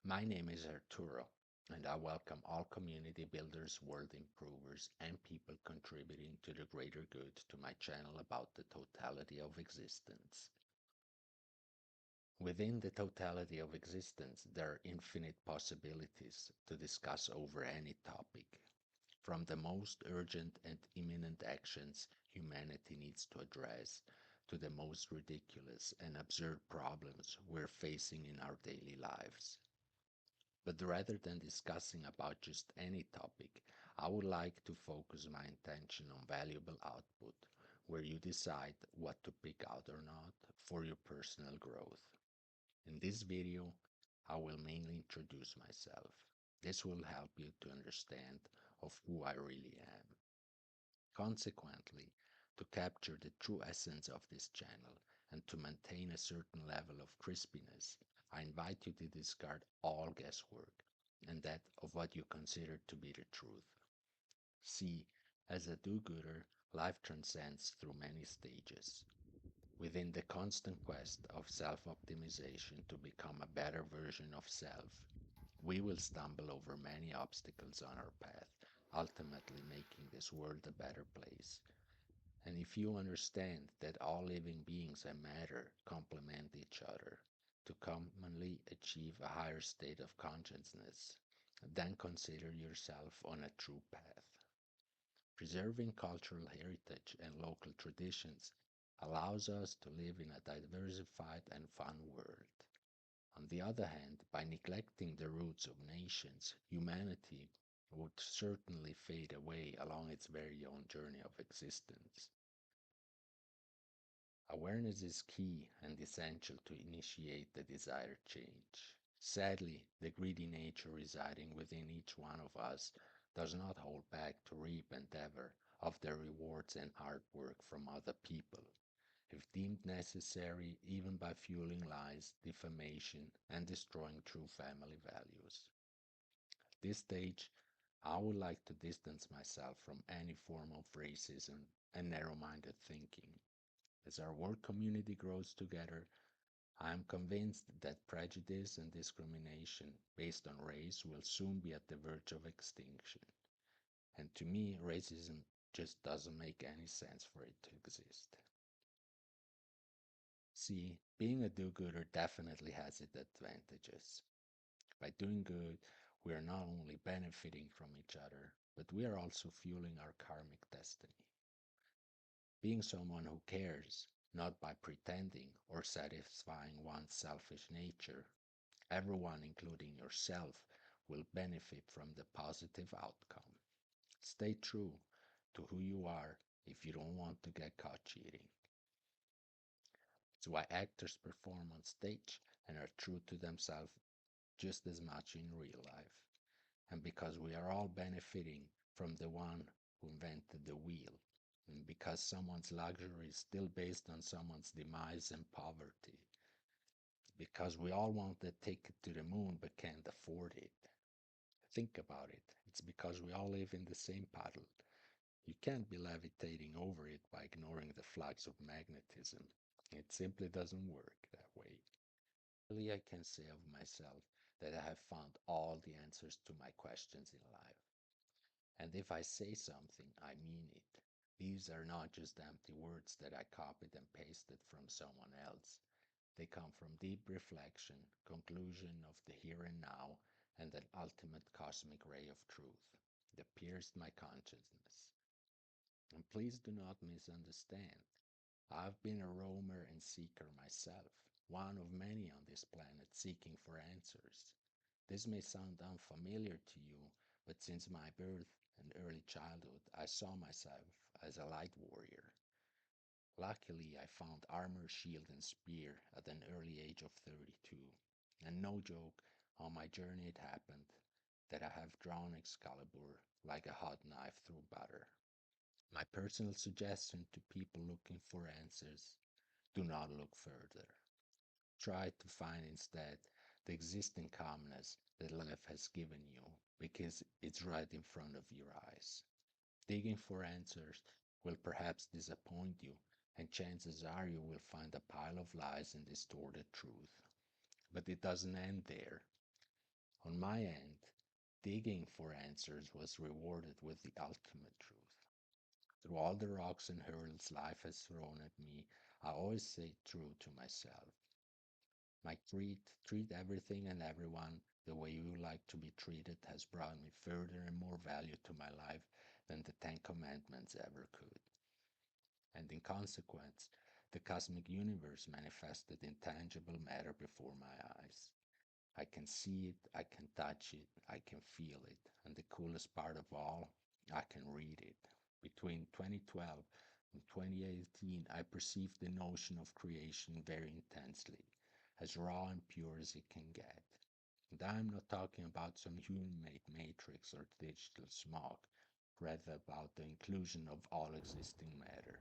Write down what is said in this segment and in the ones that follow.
My name is Arturo, and I welcome all community builders, world improvers, and people contributing to the greater good to my channel about the totality of existence. Within the totality of existence, there are infinite possibilities to discuss over any topic, from the most urgent and imminent actions humanity needs to address to the most ridiculous and absurd problems we're facing in our daily lives. But rather than discussing about just any topic, I would like to focus my attention on valuable output, where you decide what to pick out or not for your personal growth. In this video, I will mainly introduce myself. This will help you to understand of who I really am. Consequently, to capture the true essence of this channel and to maintain a certain level of crispiness, I invite you to discard all guesswork and that of what you consider to be the truth. See, as a do-gooder, life transcends through many stages. Within the constant quest of self-optimization to become a better version of self, we will stumble over many obstacles on our path, ultimately making this world a better place. And if you understand that all living beings and matter complement each other to commonly achieve a higher state of consciousness, then consider yourself on a true path. Preserving cultural heritage and local traditions allows us to live in a diversified and fun world. On the other hand, by neglecting the roots of nations, humanity would certainly fade away along its very own journey of existence. Awareness is key and essential to initiate the desired change. Sadly, the greedy nature residing within each one of us does not hold back to reap endeavor of the rewards and artwork from other people, if deemed necessary, even by fueling lies, defamation, and destroying true family values. At this stage, I would like to distance myself from any form of racism and narrow minded thinking. As our work community grows together, I am convinced that prejudice and discrimination based on race will soon be at the verge of extinction. And to me, racism just doesn't make any sense for it to exist. See, being a do gooder definitely has its advantages. By doing good, we are not only benefiting from each other, but we are also fueling our karmic destiny. Being someone who cares, not by pretending or satisfying one's selfish nature, everyone, including yourself, will benefit from the positive outcome. Stay true to who you are if you don't want to get caught cheating. It's why actors perform on stage and are true to themselves just as much in real life. And because we are all benefiting from the one who invented the wheel, and because someone's luxury is still based on someone's demise and poverty, because we all want the ticket to the moon but can't afford it. Think about it. It's because we all live in the same puddle. You can't be levitating over it by ignoring the flux of magnetism. It simply doesn't work that way. Really, I can say of myself that I have found all the answers to my questions in life. And if I say something, I mean it. These are not just empty words that I copied and pasted from someone else. They come from deep reflection, conclusion of the here and now, and an ultimate cosmic ray of truth that pierced my consciousness. And please do not misunderstand. I've been a roamer and seeker myself, one of many on this planet seeking for answers. This may sound unfamiliar to you, but since my birth and early childhood, I saw myself as a light warrior. Luckily, I found armor, shield, and spear at an early age of 32. And no joke, on my journey it happened that I have drawn Excalibur like a hot knife through butter. My personal suggestion to people looking for answers: do not look further. Try to find instead the existing calmness that life has given you because it's right in front of your eyes. Digging for answers will perhaps disappoint you, and chances are you will find a pile of lies and distorted truth. But it doesn't end there. On my end, digging for answers was rewarded with the ultimate truth. Through all the rocks and hurdles life has thrown at me, I always stayed true to myself. My treat everything and everyone the way you like to be treated has brought me further and more value to my life than the Ten Commandments ever could. And in consequence, the cosmic universe manifested in tangible matter before my eyes. I can see it, I can touch it, I can feel it, and the coolest part of all, I can read it. Between 2012 and 2018, I perceived the notion of creation very intensely, as raw and pure as it can get. And I'm not talking about some human made matrix or digital smog, rather about the inclusion of all existing matter.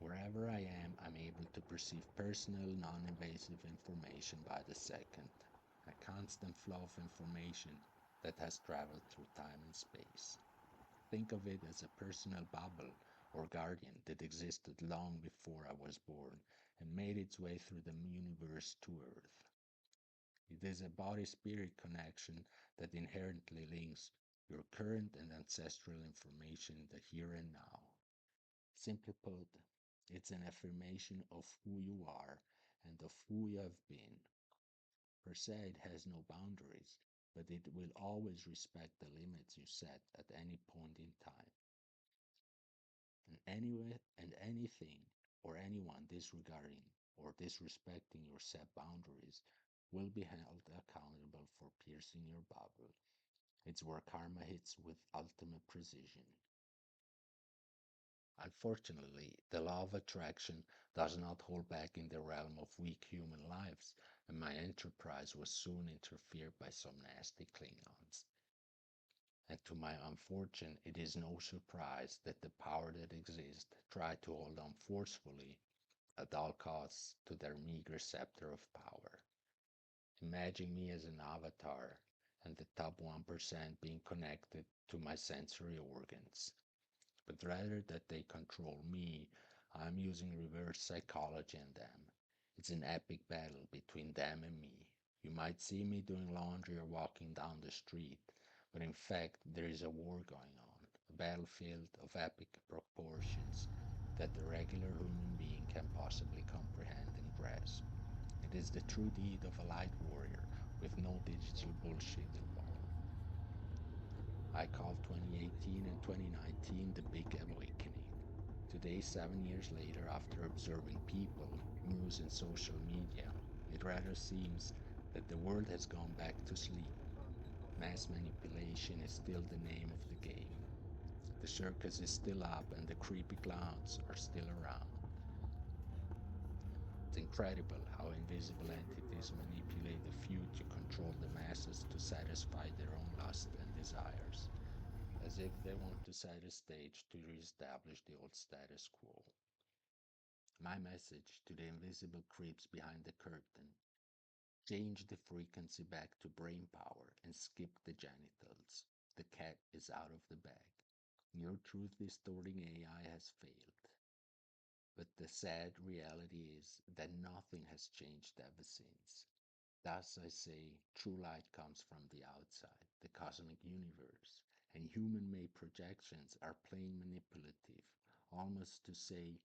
Wherever I am, I'm able to perceive personal, non invasive information by the second, a constant flow of information that has traveled through time and space. Think of it as a personal bubble or guardian that existed long before I was born and made its way through the universe to Earth. It is a body spirit connection that inherently links your current and ancestral information in the here and now. Simply put, it's an affirmation of who you are and of who you have been. Per se, it has no boundaries, but it will always respect the limits you set at any point in time. And anything or anyone disregarding or disrespecting your set boundaries will be held accountable for piercing your bubble. It's where karma hits with ultimate precision. Unfortunately, the law of attraction does not hold back in the realm of weak human lives, and my enterprise was soon interfered by some nasty Klingons. And to my unfortune, it is no surprise that the power that exists try to hold on forcefully, at all costs, to their meager scepter of power. Imagine me as an avatar, and the top 1% being connected to my sensory organs. But rather that they control me, I'm using reverse psychology on them. It's an epic battle between them and me. You might see me doing laundry or walking down the street, but in fact, there is a war going on, a battlefield of epic proportions that the regular human being can possibly comprehend and grasp. It is the true deed of a light warrior with no digital bullshit involved. I call 2018 and 2019 the Big Awakening. Today, 7 years later, after observing people, news, and social media, it rather seems that the world has gone back to sleep. Mass manipulation is still the name of the game. The circus is still up and the creepy clowns are still around. It's incredible how invisible entities manipulate the few to control the masses to satisfy their own lust and desires, as if they want to set a stage to re-establish the old status quo. My message to the invisible creeps behind the curtain: change the frequency back to brain power and skip the genitals. The cat is out of the bag. Your truth distorting AI has failed. But the sad reality is that nothing has changed ever since. Thus, I say, true light comes from the outside, the cosmic universe, and human made projections are plain manipulative, almost to say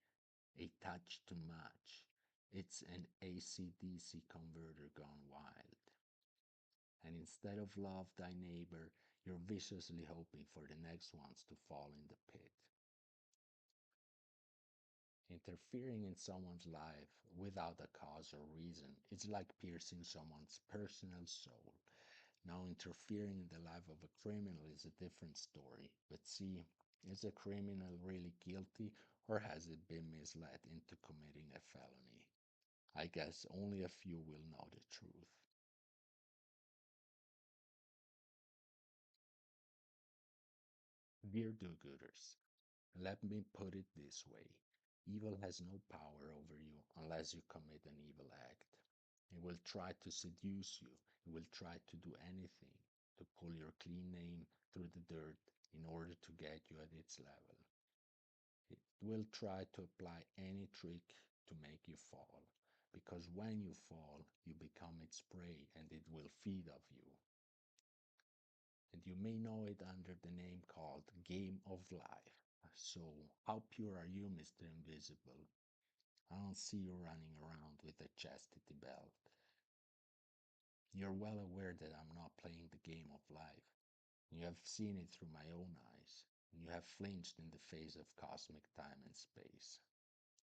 a touch too much. It's an AC/DC converter gone wild. And instead of love thy neighbor, you're viciously hoping for the next ones to fall in the pit. Interfering in someone's life without a cause or reason is like piercing someone's personal soul. Now, interfering in the life of a criminal is a different story. But see, is a criminal really guilty, or has it been misled into committing a felony? I guess only a few will know the truth. Dear do gooders, let me put it this way: evil has no power over you unless you commit an evil act. It will try to seduce you, it will try to do anything to pull your clean name through the dirt in order to get you at its level. It will try to apply any trick to make you fall. because when you fall, you become its prey and it will feed off you. And you may know it under the name called Game of Life. So, how pure are you, Mr. Invisible? I don't see you running around with a chastity belt. You're well aware that I'm not playing the game of life. You have seen it through my own eyes, and you have flinched in the face of cosmic time and space.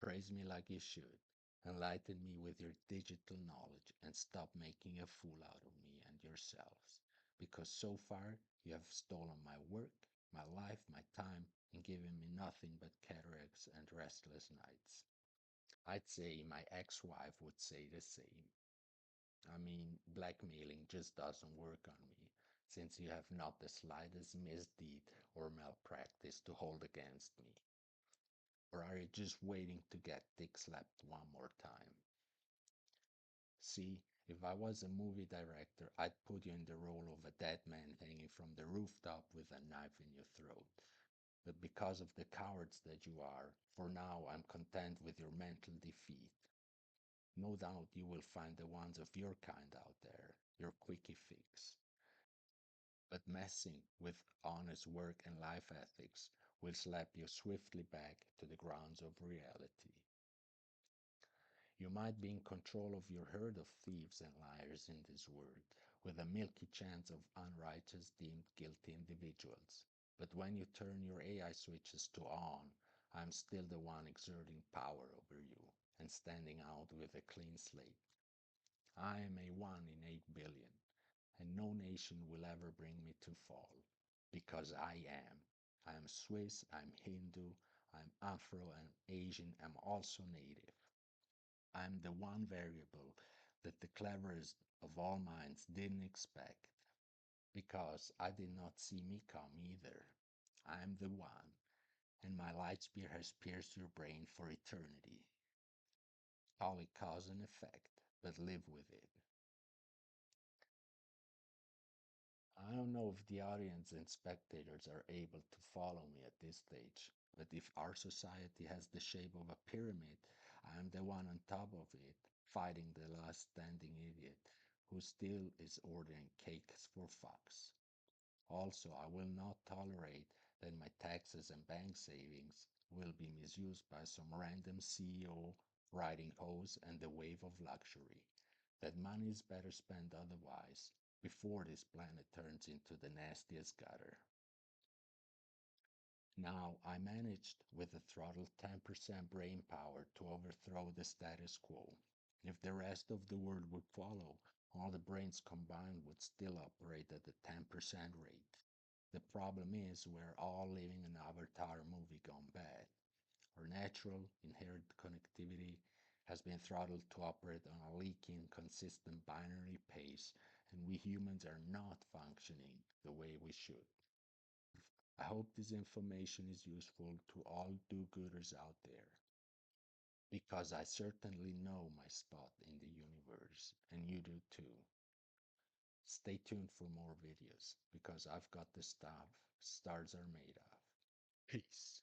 Praise me like you should. Enlighten me with your digital knowledge and stop making a fool out of me and yourselves. Because so far you have stolen my work, my life, my time, and given me nothing but cataracts and restless nights. I'd say my ex wife would say the same. I mean, blackmailing just doesn't work on me, since you have not the slightest misdeed or malpractice to hold against me. Or are you just waiting to get dick slapped one more time? See, if I was a movie director, I'd put you in the role of a dead man hanging from the rooftop with a knife in your throat. But because of the cowards that you are, for now I'm content with your mental defeat. No doubt you will find the ones of your kind out there, your quickie fix. But messing with honest work and life ethics will slap you swiftly back to the grounds of reality. You might be in control of your herd of thieves and liars in this world, with a milky chance of unrighteous deemed guilty individuals. But when you turn your AI switches to on, I'm still the one exerting power over you and standing out with a clean slate. I am a 1 in 8 billion, and no nation will ever bring me to fall, because I am. I am Swiss, I'm Hindu, I'm Afro, I'm Asian, I'm also native. I'm the one variable that the cleverest of all minds didn't expect, because I did not see me come either. I am the one, and my light spear has pierced your brain for eternity. Call it cause and effect, but live with it. I don't know if the audience and spectators are able to follow me at this stage, but if our society has the shape of a pyramid, I am the one on top of it, fighting the last standing idiot who still is ordering cakes for fucks. Also, I will not tolerate that my taxes and bank savings will be misused by some random CEO riding hose and the wave of luxury. That money is better spent otherwise, before this planet turns into the nastiest gutter. Now, I managed with a throttled 10% brain power to overthrow the status quo. If the rest of the world would follow, all the brains combined would still operate at the 10% rate. The problem is we're all living an Avatar movie gone bad. Our natural, inherent connectivity has been throttled to operate on a leaking, consistent binary pace, and we humans are not functioning the way we should. I hope this information is useful to all do-gooders out there, because I certainly know my spot in the universe, and you do too. Stay tuned for more videos, because I've got the stuff stars are made of. Peace.